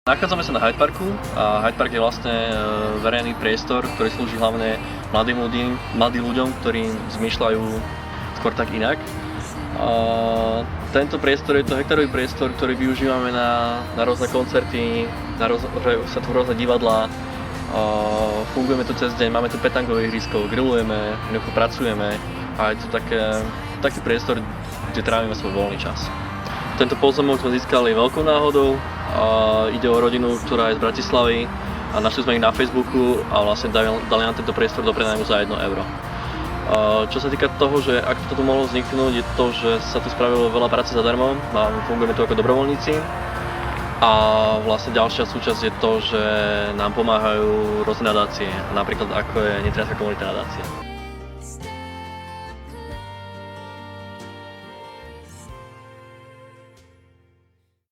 Nachádzame sa na Hyde Parku a Hyde Park je vlastne verejný priestor, ktorý slúži hlavne mladým ľuďom, ktorí zmýšľajú skôr tak inak. Tento priestor je to hektarový priestor, ktorý využívame na rôzne koncerty, sa tu rôzne divadlá, fungujeme tu cez deň, máme tu petangové ihrisko, grillujeme, pracujeme a je to taký priestor, kde trávime svoj voľný čas. Tento pozemok sme získali veľkou náhodou. Ide o rodinu, ktorá je z Bratislavy a našli sme ich na Facebooku a vlastne dali nám tento priestor do prenajmu za 1 euro. Čo sa týka toho, že ako to tu mohlo vzniknúť, je to, že sa tu spravilo veľa práce zadarmo, fungujeme tu ako dobrovoľníci a vlastne ďalšia súčasť je to, že nám pomáhajú rôzne nadácie, napríklad ako je Nitrianska komunitná nadácia.